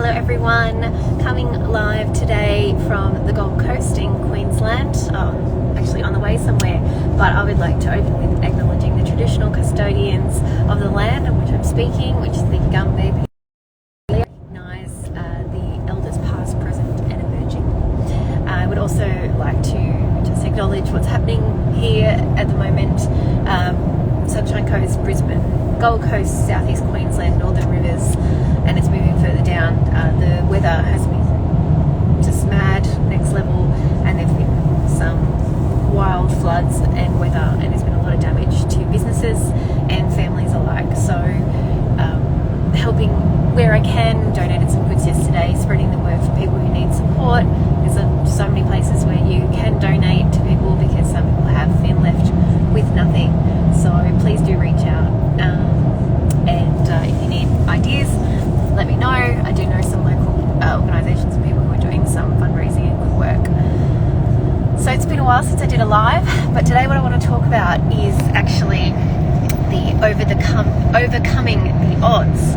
Hello everyone, coming live today from the Gold Coast in Queensland. Actually on the way somewhere, but I would like to open with acknowledging the traditional custodians of the land on which I'm speaking, which is the Gumbe people. Recognise the elders past, present and emerging. I would also like to just acknowledge what's happening here at the moment. Sunshine Coast, Brisbane, Gold Coast, Southeast Queensland, Northern Rivers, and it's moving further down. The weather has been just mad, next level, and there've been some wild floods and weather, and there's been a lot of damage to businesses and families alike. So helping where I can, donated some goods yesterday, spreading the word for people who need support. There's so many places where you can donate to people because some people have been left with nothing. So please do reach out, and if you need ideas, let me know. I do know some local organisations and people who are doing some fundraising and good work. So it's been a while since I did a live, but today what I want to talk about is actually the overcoming the odds.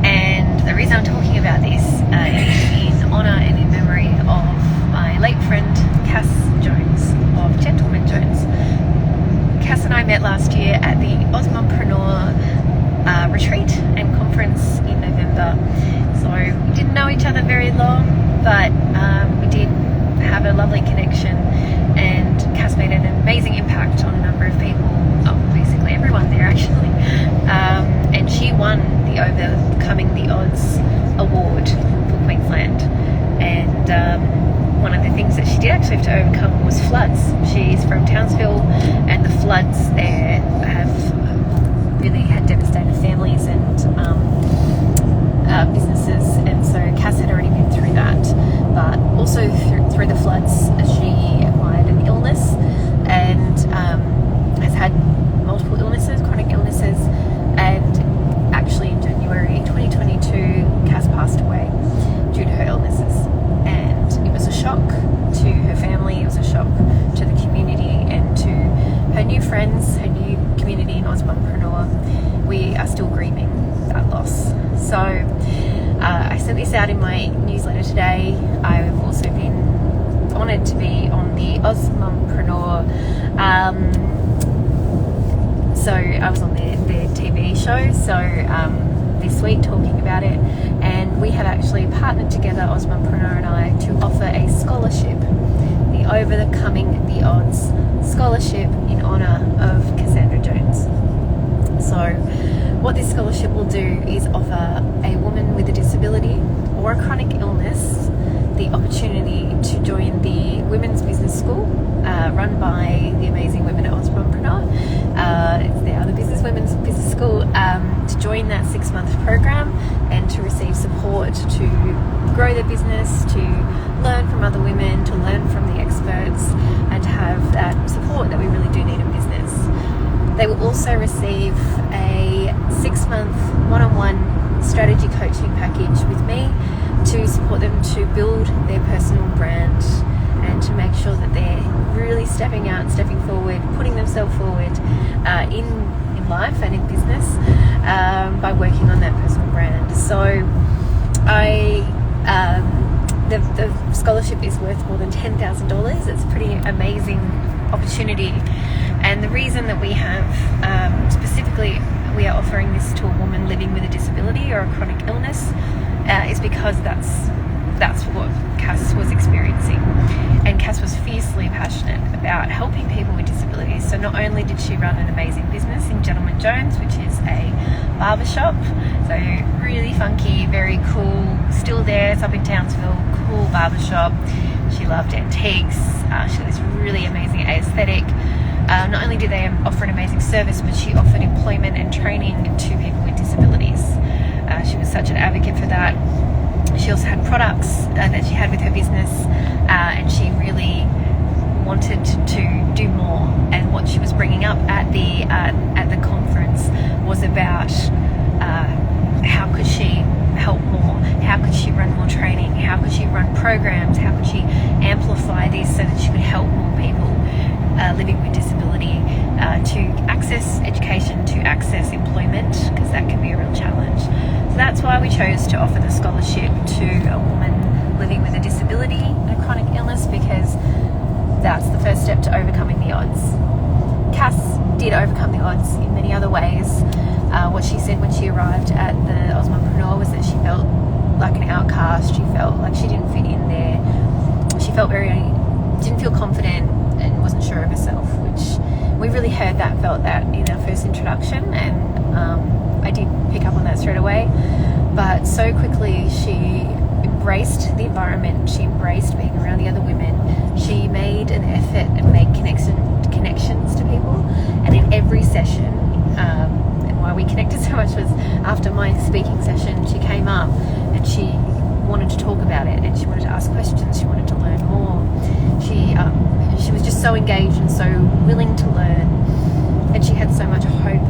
And the reason I'm talking about this is in honour and in memory of my late friend Cass Jones of Gentleman Jones. Cass and I met last year at the Ausmumpreneur Retreat and conference in November. So we didn't know each other very long, but we did have a lovely connection, and Cass made an amazing impact on a number of people, basically everyone there actually. And she won the Overcoming the Odds award for Queensland. And one of the things that she did actually have to overcome was floods. She's from Townsville, and the floods there have really had devastated families and businesses, and so Cass had already been through that, but also through the floods she acquired an illness and has had multiple illnesses, chronic illnesses, and actually in January 2022 Cass passed away due to her illnesses. And it was a shock to her family, it was a shock to the community and to her new friends, her new community in Ausmumpreneur. We are still grieving that loss. So I sent this out in my newsletter today. I've also been honoured to be on the Ausmumpreneur. So I was on their TV show. So this week talking about it, and we have actually partnered together, Ausmumpreneur and I, to offer a scholarship, the Overcoming the Odds Scholarship in honour of Cassandra Jones. So what this scholarship will do is offer a woman with a disability or a chronic illness the opportunity to join the Women's Business School run by the amazing women at Ausmumpreneur. They are the Women's Business School, to join that 6-month program and to receive support to grow their business, to learn from other women, to learn from the experts, and to have that support that we really do need in business. They will also receive a 6-month one-on-one strategy coaching package with me to support them to build their personal brand and to make sure that they're really stepping out, stepping forward, putting themselves forward in life and in business by working on that personal brand. So the scholarship is worth more than $10,000. It's a pretty amazing opportunity, and the reason that we have specifically we are offering this to a woman living with a disability or a chronic illness is because that's what Cass was experiencing, and Cass was fiercely passionate about helping people with disabilities. So not only did she run an amazing business in Gentleman Jones, which is a barber shop, so really funky, very cool, still there, it's up in Townsville, cool barber shop. She loved antiques, she had this really amazing aesthetic. Not only did they offer an amazing service, but she offered employment and training to people with disabilities. She was such an advocate for that. She also had products that she had with her business, and she really wanted to do more. And what she was bringing up at the conference was about how could she help more, how could she run more training, how could she run programs, how could she amplify this so that she could help more people living with disability to access education, to access employment, because that can be a real challenge. So that's why we chose to offer the scholarship to a woman living with a disability and a chronic illness, because that's the first step to overcoming the odds. Cass did overcome the odds in many other ways. What she said when she arrived at the Ausmumpreneur was that she felt like an outcast. She felt like she didn't fit in there. She didn't feel confident and wasn't sure of herself, which we really felt that in our first introduction, and I did pick up on that straight away. But so quickly she embraced the environment, she embraced being around the other women, she made an effort and made connections to people. And in every session, and why we connected so much was after my speaking session, she came up and she wanted to talk about it, and she wanted to ask questions, she wanted to learn more. She was just so engaged and so willing to learn, and she had so much hope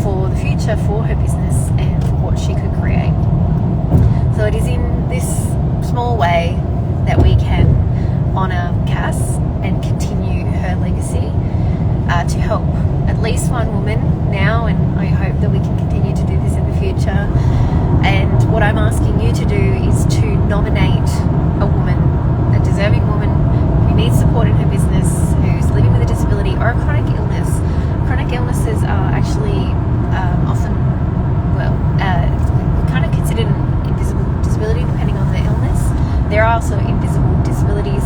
for the future, for her business and for what she could create. So it is in this small way that we can honour Cass and continue her legacy, to help at least one woman now, and I hope that we can continue to do this in the future. And what I'm asking you to do is to nominate a woman, a deserving woman who needs support in her business, who's living with a disability or a chronic illness. Chronic illnesses are actually often, kind of considered an invisible disability depending on the illness. There are also invisible disabilities,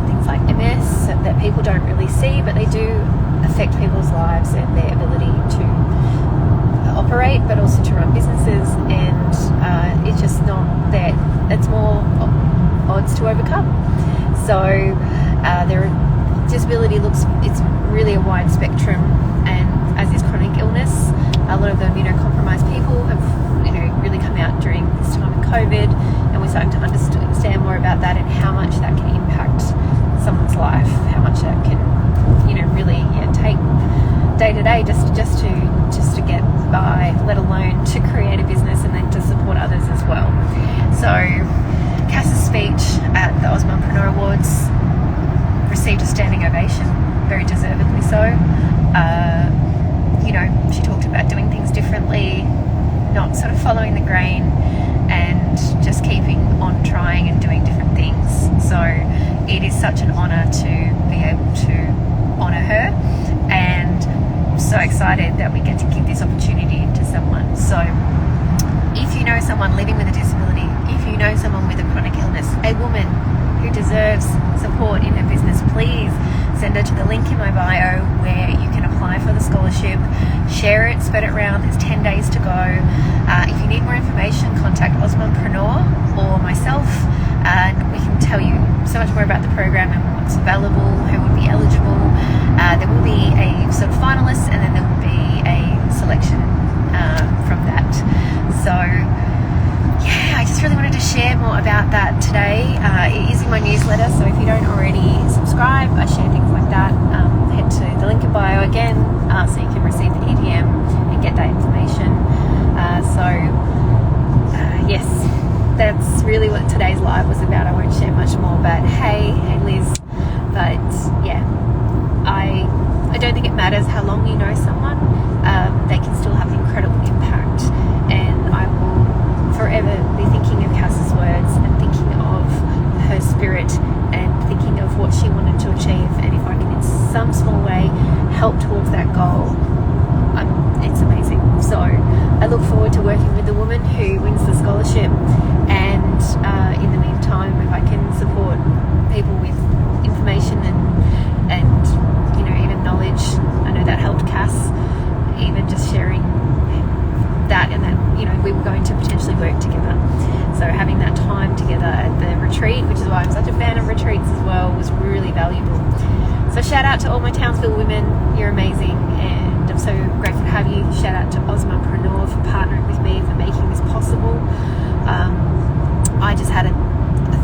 things like MS, that people don't really see, but they do affect people's lives and their ability to operate, but also to run businesses, and it's just not that. It's more odds to overcome. So disability it's really a wide spectrum, and as is chronic illness, a lot of the immunocompromised people have really come out during this time of COVID, and we're starting to understand more about that and how much that can impact someone's life, how much that can really take day to day just to get by, let alone to create a business and then to support others as well. So Cass's speech at the Ausmumpreneur Awards received a standing ovation, very deservedly so. She talked about doing things differently, not sort of following the grain, and just keeping on trying and doing different things. So it is such an honour to be able to honour her, and so excited that we get to give this opportunity to someone. So if you know someone living with a disability, if you know someone with a chronic illness, a woman who deserves support in her business, please send her to the link in my bio where you can apply for the scholarship. Share it, spread it around. There's 10 days to go. If you need more information, contact Ausmumpreneur or myself, and we can tell you so much more about the program and what's available, who would be eligible. There will be a sort of finalist, and then there will be a selection from that. So I just really wanted to share more about that today. It is in my newsletter, so if you don't already subscribe, I share things like that. Head to the link in bio again, so you can receive the EDM and get that information. Yes, that's really what today's live was about. I won't share much more, but hey Liz. But yeah, I don't think it matters how long you know someone. They can still have an incredible impact, and I will forever be thinking of Cass's words and thinking of her spirit and thinking of what she wanted to achieve, and if I can in some small way help towards that goal, it's amazing. So I look forward to working with the woman who wins the scholarship, and in the meantime, if I can support people with information and even knowledge, I know that helped Cass, even just sharing that, and that we were going to potentially work together. So having that time together at the retreat, which is why I'm such a fan of retreats as well, was really valuable. So shout out to all my Townsville women, you're amazing, and I'm so grateful to have you. Shout out to Ausmumpreneur for partnering with me, for making this possible. I just had a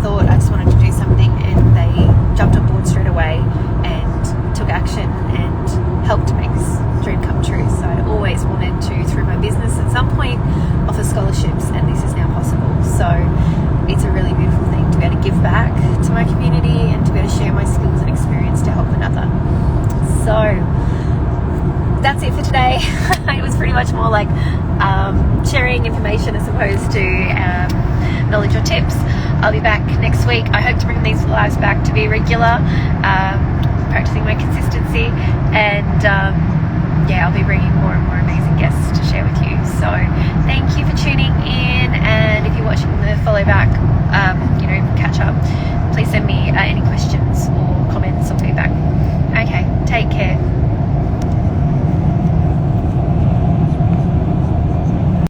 thought, I just wanted to do something, and they jumped on board straight away and took action and helped make this dream come true. So I'd always wanted to, through my business at some point, offer scholarships, and this is now possible. So it's a really beautiful thing to be able to give back to my community and to be able to share my skills and experience to help another. So that's it for today. It was pretty much more like sharing information as opposed to knowledge or tips. I'll be back next week. I hope to bring these lives back to be regular, practicing my consistency, and yeah, I'll be bringing more and more amazing guests to share with you. So thank you